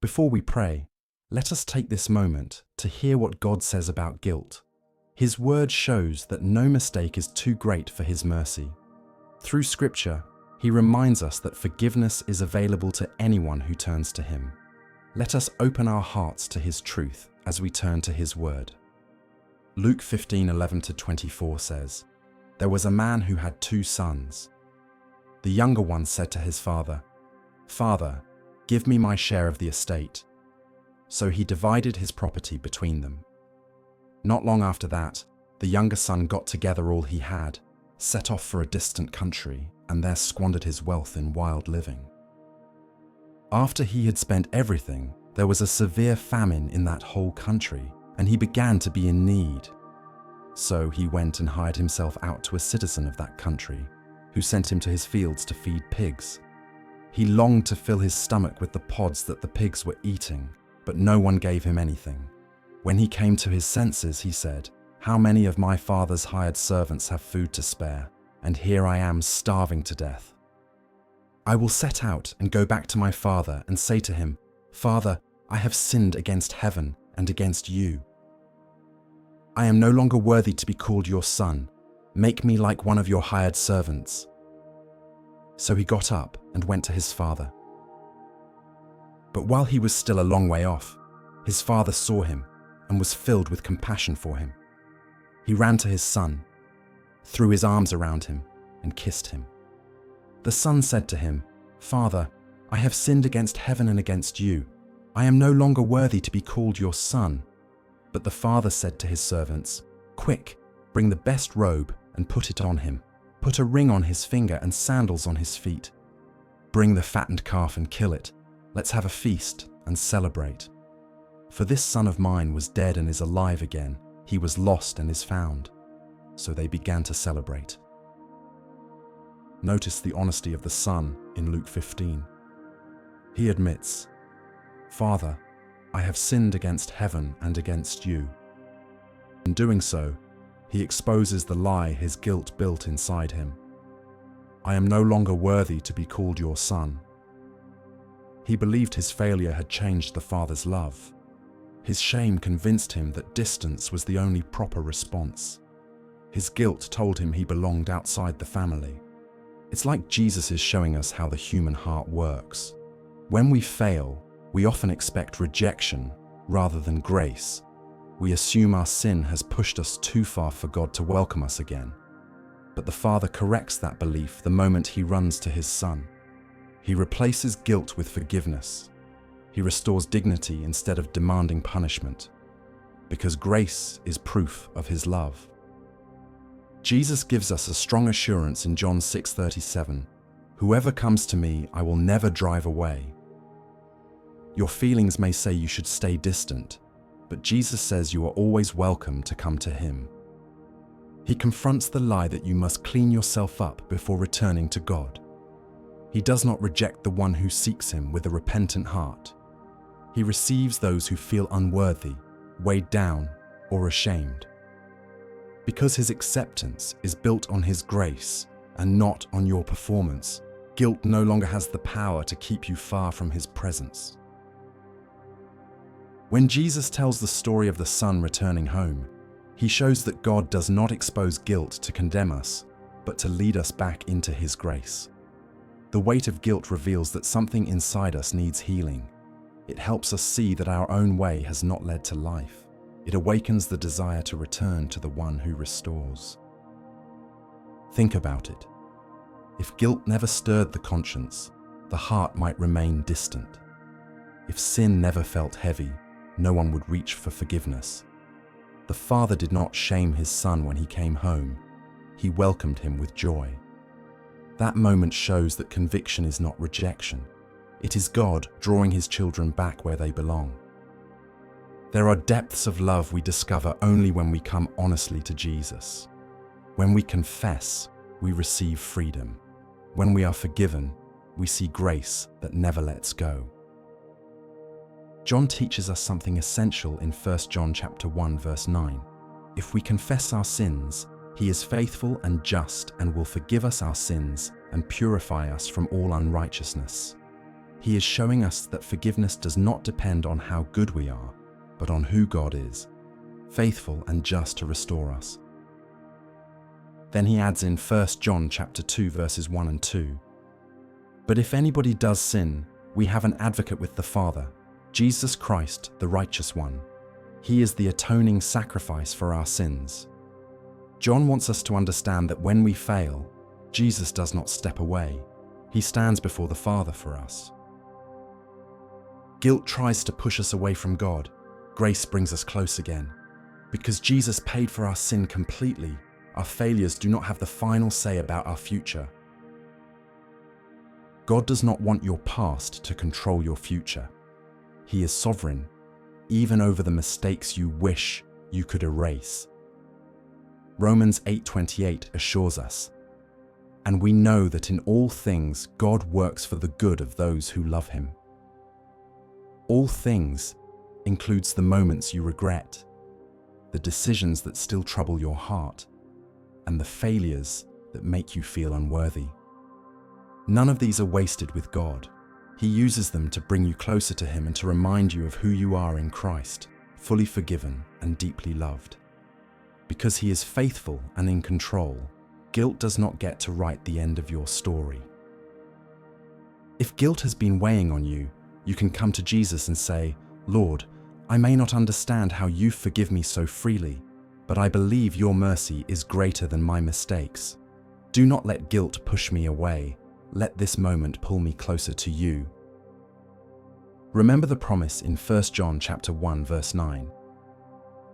Before we pray, let us take this moment to hear what God says about guilt. His word shows that no mistake is too great for His mercy. Through Scripture, He reminds us that forgiveness is available to anyone who turns to Him. Let us open our hearts to His truth as we turn to His word. Luke 15:11-24 says, "There was a man who had 2 sons. The younger one said to his father, 'Father, give me my share of the estate.' So he divided his property between them. Not long after that, the younger son got together all he had, set off for a distant country, and there squandered his wealth in wild living. After he had spent everything, there was a severe famine in that whole country, and he began to be in need. So he went and hired himself out to a citizen of that country, who sent him to his fields to feed pigs. He longed to fill his stomach with the pods that the pigs were eating, but no one gave him anything. When he came to his senses, he said, 'How many of my father's hired servants have food to spare, and here I am starving to death? I will set out and go back to my father and say to him, Father, I have sinned against heaven and against you. I am no longer worthy to be called your son. Make me like one of your hired servants.' So he got up and went to his father. But while he was still a long way off, his father saw him and was filled with compassion for him. He ran to his son, threw his arms around him, and kissed him. The son said to him, 'Father, I have sinned against heaven and against you. I am no longer worthy to be called your son.' But the father said to his servants, 'Quick, bring the best robe and put it on him. Put a ring on his finger and sandals on his feet. Bring the fattened calf and kill it. Let's have a feast and celebrate. For this son of mine was dead and is alive again. He was lost and is found.' So they began to celebrate." Notice the honesty of the son in Luke 15. He admits, "Father, I have sinned against heaven and against you." In doing so, he exposes the lie his guilt built inside him. "I am no longer worthy to be called your son." He believed his failure had changed the father's love. His shame convinced him that distance was the only proper response. His guilt told him he belonged outside the family. It's like Jesus is showing us how the human heart works. When we fail, we often expect rejection rather than grace. We assume our sin has pushed us too far for God to welcome us again. But the Father corrects that belief the moment He runs to His Son. He replaces guilt with forgiveness. He restores dignity instead of demanding punishment, because grace is proof of His love. Jesus gives us a strong assurance in John 6:37, "Whoever comes to me, I will never drive away." Your feelings may say you should stay distant, but Jesus says you are always welcome to come to Him. He confronts the lie that you must clean yourself up before returning to God. He does not reject the one who seeks Him with a repentant heart. He receives those who feel unworthy, weighed down, or ashamed. Because His acceptance is built on His grace and not on your performance, guilt no longer has the power to keep you far from His presence. When Jesus tells the story of the son returning home, He shows that God does not expose guilt to condemn us, but to lead us back into His grace. The weight of guilt reveals that something inside us needs healing. It helps us see that our own way has not led to life. It awakens the desire to return to the one who restores. Think about it. If guilt never stirred the conscience, the heart might remain distant. If sin never felt heavy, no one would reach for forgiveness. The Father did not shame His Son when He came home. He welcomed him with joy. That moment shows that conviction is not rejection. It is God drawing His children back where they belong. There are depths of love we discover only when we come honestly to Jesus. When we confess, we receive freedom. When we are forgiven, we see grace that never lets go. John teaches us something essential in 1 John chapter 1 verse 9. If we confess our sins, He is faithful and just and will forgive us our sins and purify us from all unrighteousness. He is showing us that forgiveness does not depend on how good we are, but on who God is, faithful and just to restore us. Then he adds in 1 John chapter 2 verses 1 and 2. But if anybody does sin, we have an advocate with the Father, Jesus Christ, the righteous one. He is the atoning sacrifice for our sins. John wants us to understand that when we fail, Jesus does not step away. He stands before the Father for us. Guilt tries to push us away from God. Grace brings us close again. Because Jesus paid for our sin completely, our failures do not have the final say about our future. God does not want your past to control your future. He is sovereign, even over the mistakes you wish you could erase. Romans 8:28 assures us, and we know that in all things God works for the good of those who love him. All things includes the moments you regret, the decisions that still trouble your heart, and the failures that make you feel unworthy. None of these are wasted with God. He uses them to bring you closer to him and to remind you of who you are in Christ, fully forgiven and deeply loved. Because he is faithful and in control, guilt does not get to write the end of your story. If guilt has been weighing on you, you can come to Jesus and say, Lord, I may not understand how you forgive me so freely, but I believe your mercy is greater than my mistakes. Do not let guilt push me away. Let this moment pull me closer to you. Remember the promise in 1 John chapter 1 verse 9.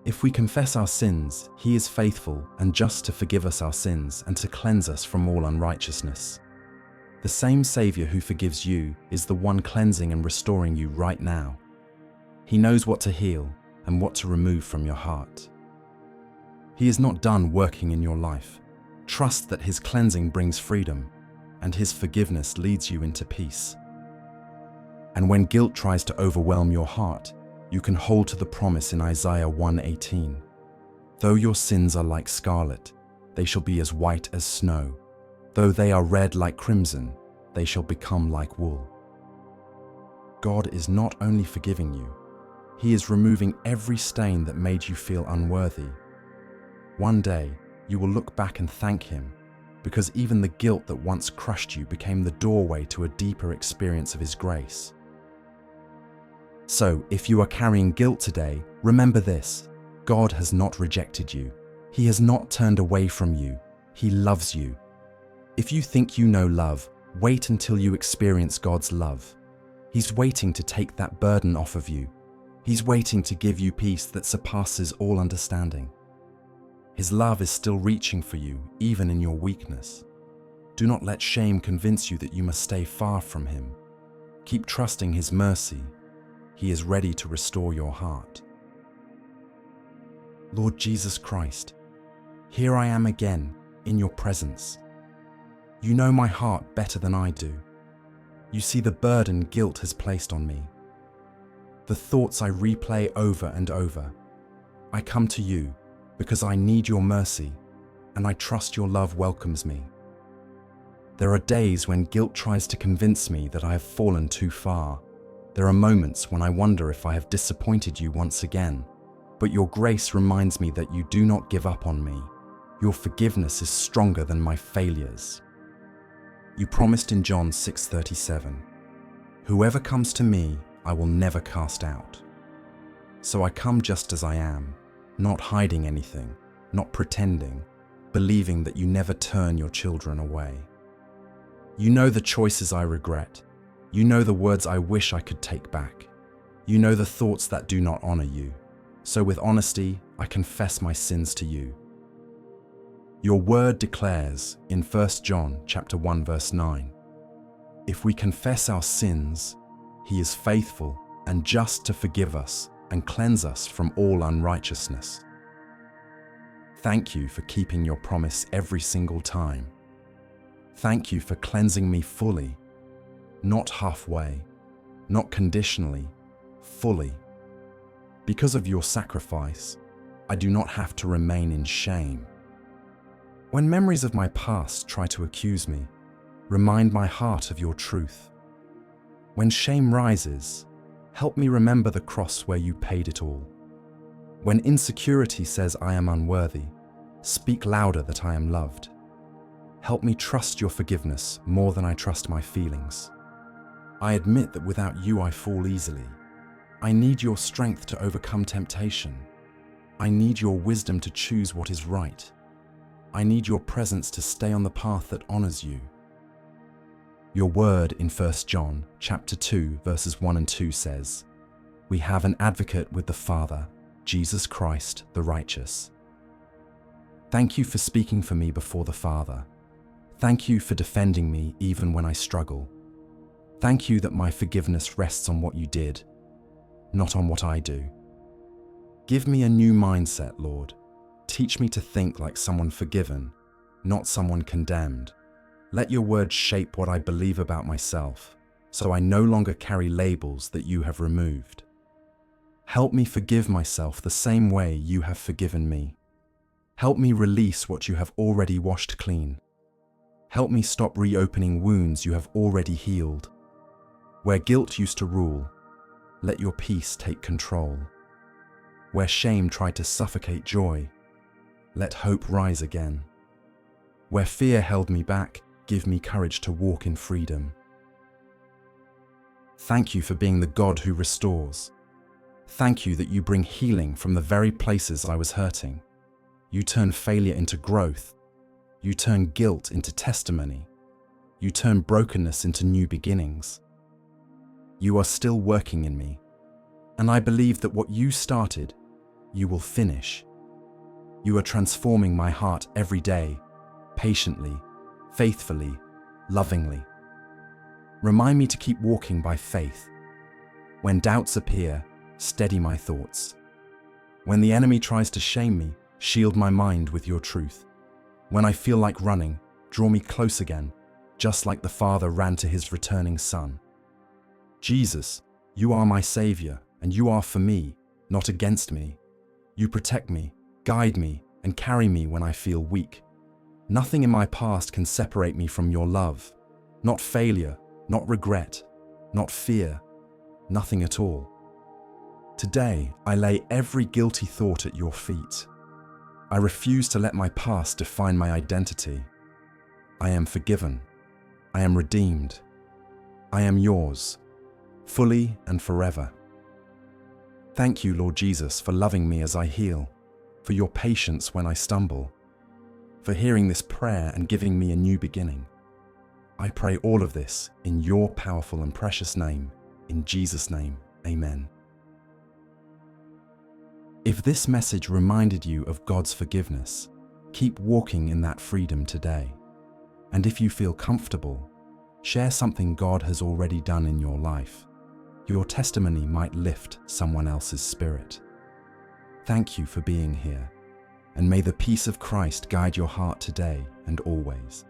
If we confess our sins, he is faithful and just to forgive us our sins and to cleanse us from all unrighteousness. The same Savior who forgives you is the one cleansing and restoring you right now. He knows what to heal and what to remove from your heart. He is not done working in your life. Trust that his cleansing brings freedom, and his forgiveness leads you into peace. And when guilt tries to overwhelm your heart, you can hold to the promise in Isaiah 1:18. Though your sins are like scarlet, they shall be as white as snow. Though they are red like crimson, they shall become like wool. God is not only forgiving you, he is removing every stain that made you feel unworthy. One day, you will look back and thank him, because even the guilt that once crushed you became the doorway to a deeper experience of his grace. So, if you are carrying guilt today, remember this: God has not rejected you. He has not turned away from you. He loves you. If you think you know love, wait until you experience God's love. He's waiting to take that burden off of you. He's waiting to give you peace that surpasses all understanding. His love is still reaching for you, even in your weakness. Do not let shame convince you that you must stay far from him. Keep trusting his mercy. He is ready to restore your heart. Lord Jesus Christ, here I am again in your presence. You know my heart better than I do. You see the burden guilt has placed on me, the thoughts I replay over and over. I come to you because I need your mercy, and I trust your love welcomes me. There are days when guilt tries to convince me that I have fallen too far. There are moments when I wonder if I have disappointed you once again, but your grace reminds me that you do not give up on me. Your forgiveness is stronger than my failures. You promised in John 6:37, "Whoever comes to me, I will never cast out." So I come just as I am, not hiding anything, not pretending, believing that you never turn your children away. You know the choices I regret. You know the words I wish I could take back. You know the thoughts that do not honor you. So with honesty, I confess my sins to you. Your word declares in 1 John chapter 1 verse 9, "If we confess our sins, he is faithful and just to forgive us and cleanse us from all unrighteousness." Thank you for keeping your promise every single time. Thank you for cleansing me fully, not halfway, not conditionally, fully. Because of your sacrifice, I do not have to remain in shame. When memories of my past try to accuse me, remind my heart of your truth. When shame rises, help me remember the cross where you paid it all. When insecurity says I am unworthy, speak louder that I am loved. Help me trust your forgiveness more than I trust my feelings. I admit that without you I fall easily. I need your strength to overcome temptation. I need your wisdom to choose what is right. I need your presence to stay on the path that honors you. Your word in 1 John chapter 2 verses 1 and 2 says, "We have an advocate with the Father, Jesus Christ the righteous." Thank you for speaking for me before the Father. Thank you for defending me even when I struggle. Thank you that my forgiveness rests on what you did, not on what I do. Give me a new mindset, Lord. Teach me to think like someone forgiven, not someone condemned. Let your word shape what I believe about myself, so I no longer carry labels that you have removed. Help me forgive myself the same way you have forgiven me. Help me release what you have already washed clean. Help me stop reopening wounds you have already healed. Where guilt used to rule, let your peace take control. Where shame tried to suffocate joy, let hope rise again. Where fear held me back, give me courage to walk in freedom. Thank you for being the God who restores. Thank you that you bring healing from the very places I was hurting. You turn failure into growth. You turn guilt into testimony. You turn brokenness into new beginnings. You are still working in me, and I believe that what you started, you will finish. You are transforming my heart every day, patiently, faithfully, lovingly. Remind me to keep walking by faith. When doubts appear, steady my thoughts. When the enemy tries to shame me, shield my mind with your truth. When I feel like running, draw me close again, just like the Father ran to his returning Son. Jesus, you are my Savior, and you are for me, not against me. You protect me, guide me, and carry me when I feel weak. Nothing in my past can separate me from your love. Not failure, not regret, not fear, nothing at all. Today, I lay every guilty thought at your feet. I refuse to let my past define my identity. I am forgiven. I am redeemed. I am yours, fully and forever. Thank you, Lord Jesus, for loving me as I heal, for your patience when I stumble, for hearing this prayer and giving me a new beginning. I pray all of this in your powerful and precious name. In Jesus' name, amen. If this message reminded you of God's forgiveness, keep walking in that freedom today. And if you feel comfortable, share something God has already done in your life. Your testimony might lift someone else's spirit. Thank you for being here, and may the peace of Christ guide your heart today and always.